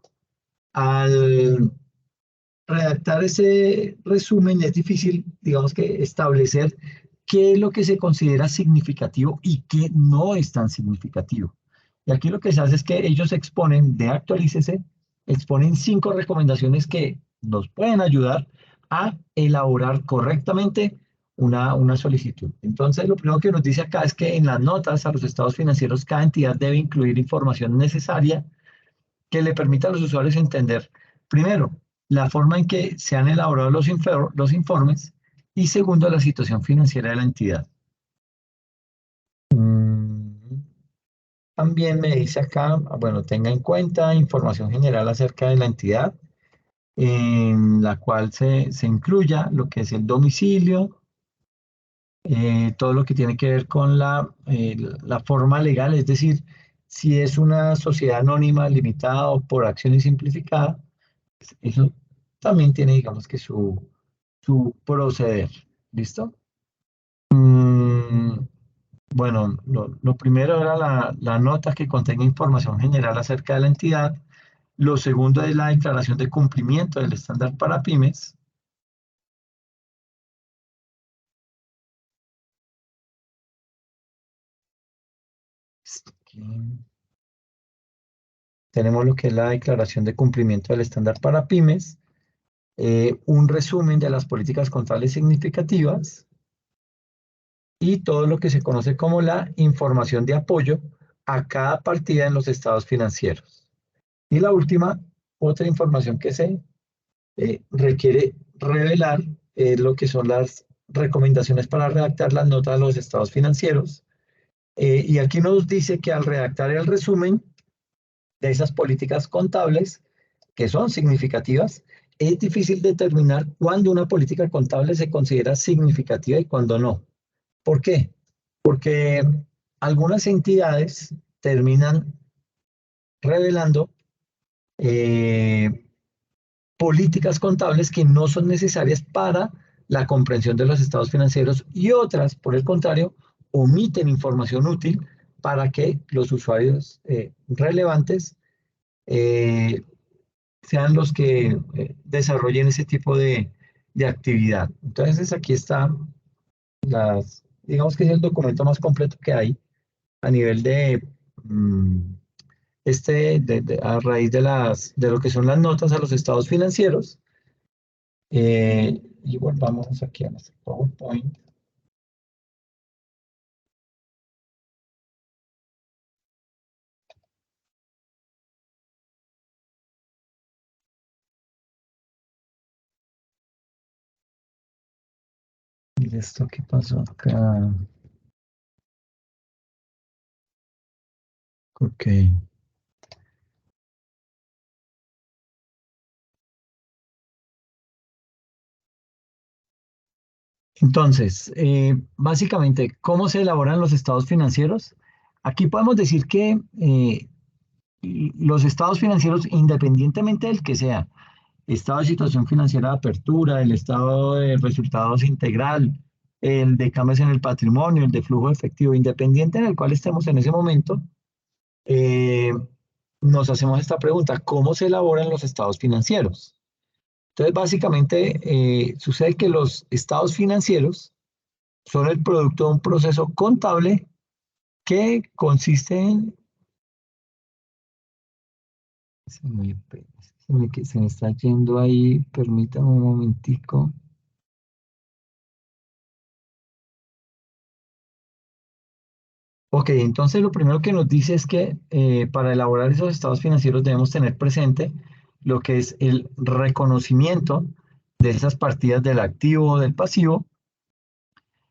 Al redactar ese resumen es difícil, digamos que establecer qué es lo que se considera significativo y qué no es tan significativo. Y aquí lo que se hace es que ellos exponen de Actualícese, exponen 5 recomendaciones que nos pueden ayudar a elaborar correctamente una solicitud. Entonces, lo primero que nos dice acá es que en las notas a los estados financieros, cada entidad debe incluir información necesaria que le permita a los usuarios entender, primero, la forma en que se han elaborado los informes y segundo, la situación financiera de la entidad. También me dice acá, bueno, tenga en cuenta información general acerca de la entidad, en la cual se incluya lo que es el domicilio, todo lo que tiene que ver con la forma legal, es decir, si es una sociedad anónima limitada o por acción y simplificada, eso también tiene, digamos que su proceder. ¿Listo? Mm, bueno, lo primero era la nota que contenga información general acerca de la entidad. Lo segundo es la declaración de cumplimiento del estándar para pymes. Aquí tenemos lo que es la declaración de cumplimiento del estándar para pymes, un resumen de las políticas contables significativas y todo lo que se conoce como la información de apoyo a cada partida en los estados financieros. Y la última, otra información que se requiere revelar lo que son las recomendaciones para redactar las notas de los estados financieros. Y aquí nos dice que al redactar el resumen de esas políticas contables, que son significativas, es difícil determinar cuándo una política contable se considera significativa y cuándo no. ¿Por qué? Porque algunas entidades terminan revelando eh, políticas contables que no son necesarias para la comprensión de los estados financieros y otras, por el contrario, omiten información útil para que los usuarios relevantes eh, sean los que desarrollen ese tipo de actividad. Entonces aquí está digamos que es el documento más completo que hay a nivel de a raíz de lo que son las notas a los estados financieros. Y volvamos aquí a nuestro PowerPoint. ¿Y esto qué pasó acá? Ok. Entonces, básicamente, ¿cómo se elaboran los estados financieros? Aquí podemos decir que los estados financieros, independientemente del que sea, estado de situación financiera de apertura, el estado de resultados integral, el de cambios en el patrimonio, el de flujo efectivo, independiente en el cual estemos en ese momento, eh, nos hacemos esta pregunta: ¿cómo se elaboran los estados financieros? Entonces, básicamente, sucede que los estados financieros son el producto de un proceso contable que consiste en... Se me está yendo ahí, permítame un momentico. Ok, entonces lo primero que nos dice es que para elaborar esos estados financieros debemos tener presente lo que es el reconocimiento de esas partidas del activo o del pasivo,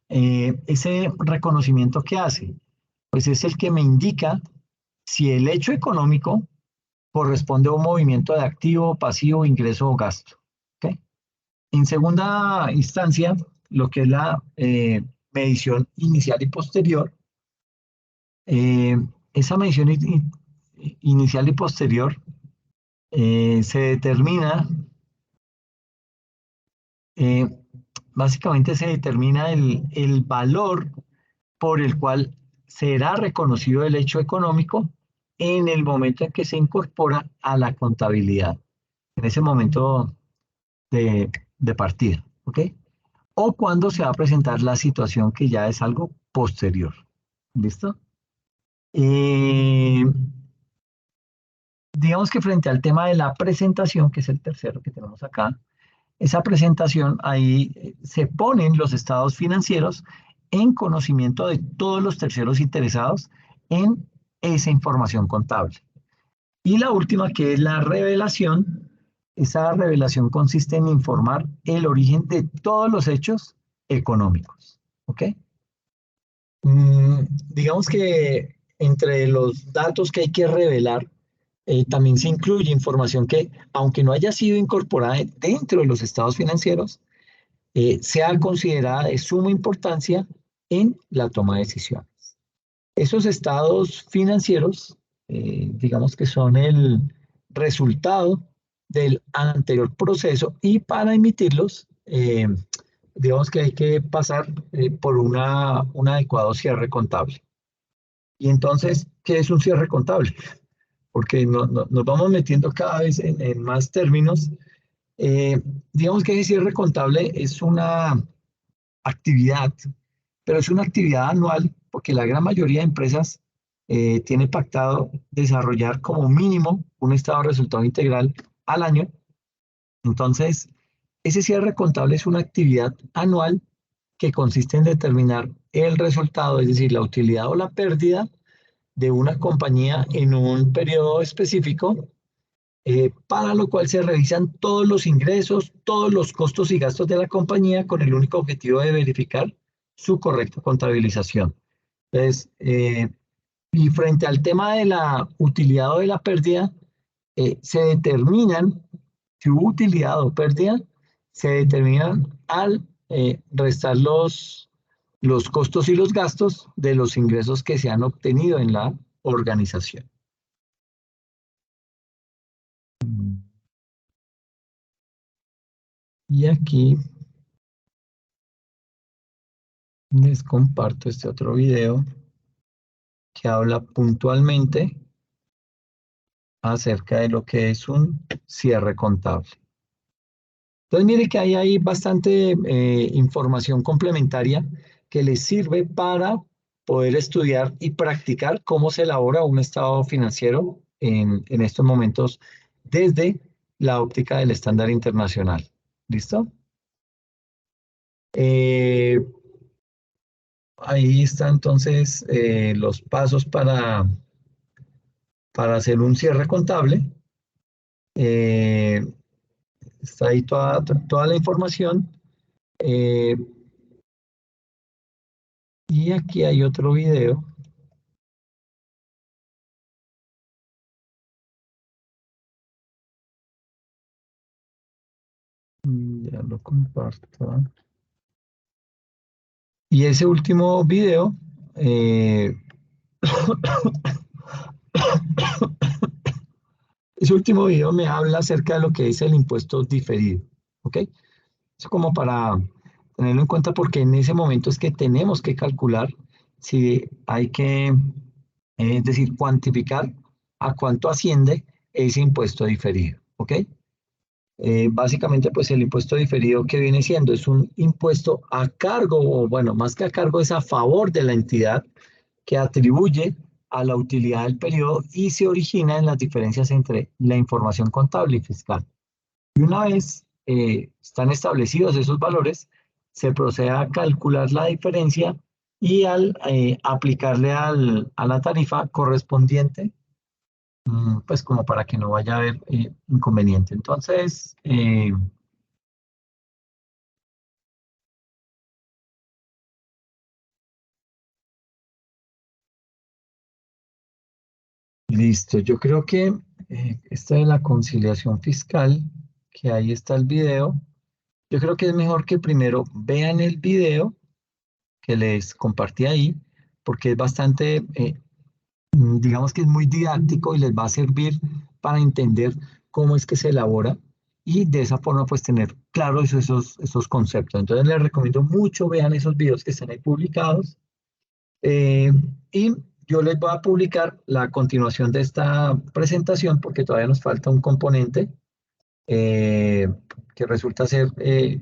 ese reconocimiento que hace, pues es el que me indica si el hecho económico corresponde a un movimiento de activo, pasivo, ingreso o gasto. ¿Ok? En segunda instancia, lo que es la medición inicial y posterior, eh, esa medición inicial y posterior se determina, eh, básicamente se determina el valor por el cual será reconocido el hecho económico en el momento en que se incorpora a la contabilidad, en ese momento de partida, ¿ok? O cuando se va a presentar la situación que ya es algo posterior. ¿Listo? Eh, digamos que frente al tema de la presentación, que es el tercero que tenemos acá, esa presentación ahí se ponen los estados financieros en conocimiento de todos los terceros interesados en esa información contable. Y la última, que es la revelación, esa revelación consiste en informar el origen de todos los hechos económicos. ¿Ok? Digamos que entre los datos que hay que revelar, también se incluye información que, aunque no haya sido incorporada dentro de los estados financieros, sea considerada de suma importancia en la toma de decisiones. Esos estados financieros, digamos que son el resultado del anterior proceso y para emitirlos, digamos que hay que pasar por un adecuado cierre contable. Y entonces, ¿qué es un cierre contable? Porque nos vamos metiendo cada vez en más términos. Eh, digamos que ese cierre contable es una actividad, pero es una actividad anual porque la gran mayoría de empresas tiene pactado desarrollar como mínimo un estado de resultado integral al año. Entonces, ese cierre contable es una actividad anual que consiste en determinar el resultado, es decir, la utilidad o la pérdida de una compañía en un periodo específico, para lo cual se revisan todos los ingresos, todos los costos y gastos de la compañía con el único objetivo de verificar su correcta contabilización. Entonces, y frente al tema de la utilidad o de la pérdida, se determinan si hubo utilidad o pérdida, se determinan al restar los costos y los gastos de los ingresos que se han obtenido en la organización. Y aquí les comparto este otro video que habla puntualmente acerca de lo que es un cierre contable. Entonces, mire que hay ahí bastante información complementaria que les sirve para poder estudiar y practicar cómo se elabora un estado financiero en estos momentos desde la óptica del estándar internacional. ¿Listo? Eh, ahí están entonces los pasos para hacer un cierre contable. Eh, está ahí toda la información. Eh, y aquí hay otro video. Ya lo comparto. Y ese último video, eh, ese último video me habla acerca de lo que es el impuesto diferido. ¿Ok? Es como para tenerlo en cuenta porque en ese momento es que tenemos que calcular si hay que, es decir, cuantificar a cuánto asciende ese impuesto diferido. ¿Ok? Básicamente, pues el impuesto diferido que viene siendo es un impuesto a cargo, o bueno, más que a cargo, es a favor de la entidad que atribuye a la utilidad del periodo y se origina en las diferencias entre la información contable y fiscal. Y una vez están establecidos esos valores, se procede a calcular la diferencia y al aplicarle a la tarifa correspondiente, pues como para que no vaya a haber inconveniente. Entonces, Listo, yo creo que esta de la conciliación fiscal, que ahí está el video, yo creo que es mejor que primero vean el video que les compartí ahí, porque es bastante, digamos que es muy didáctico y les va a servir para entender cómo es que se elabora y de esa forma pues tener claros esos conceptos. Entonces les recomiendo mucho, vean esos videos que están ahí publicados. Y yo les voy a publicar la continuación de esta presentación porque todavía nos falta un componente eh, que resulta ser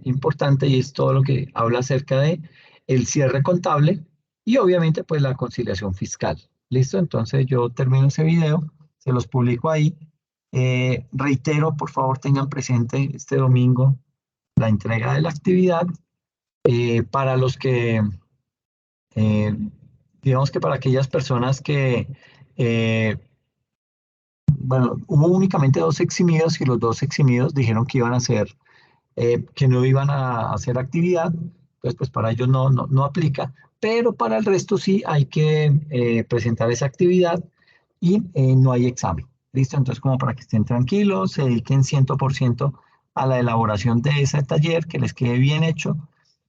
importante y es todo lo que habla acerca de el cierre contable y obviamente pues la conciliación fiscal. ¿Listo? Entonces yo termino ese video, se los publico ahí. Reitero, por favor tengan presente este domingo la entrega de la actividad para los que eh, digamos que para aquellas personas que, eh, bueno, hubo únicamente dos eximidos y los dos eximidos dijeron que iban a hacer, que no iban a hacer actividad, entonces pues para ellos no aplica, pero para el resto sí hay que presentar esa actividad y no hay examen. ¿Listo? Entonces como para que estén tranquilos, se dediquen 100% a la elaboración de ese taller, que les quede bien hecho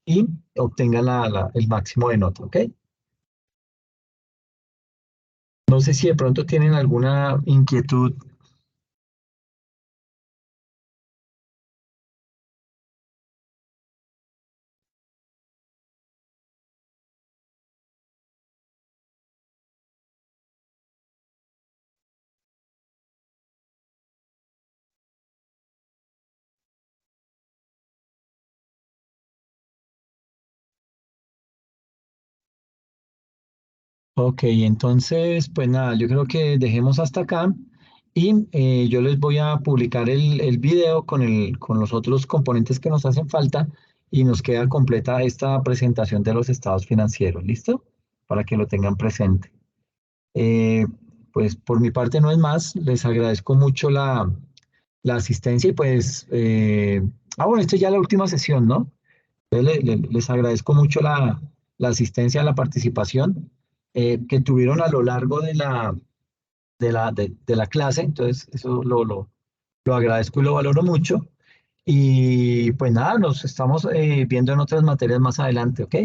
y obtengan el máximo de nota, ¿ok? No sé si de pronto tienen alguna inquietud. Ok, entonces, pues nada, yo creo que dejemos hasta acá y yo les voy a publicar el video con los otros componentes que nos hacen falta y nos queda completa esta presentación de los estados financieros, ¿listo? Para que lo tengan presente. Eh, pues por mi parte no es más, les agradezco mucho la asistencia y pues, bueno, esta es ya la última sesión, ¿no? Les agradezco mucho la asistencia, la participación que tuvieron a lo largo de la clase, entonces eso lo agradezco y lo valoro mucho. Y pues nada, nos estamos viendo en otras materias más adelante, ¿ok?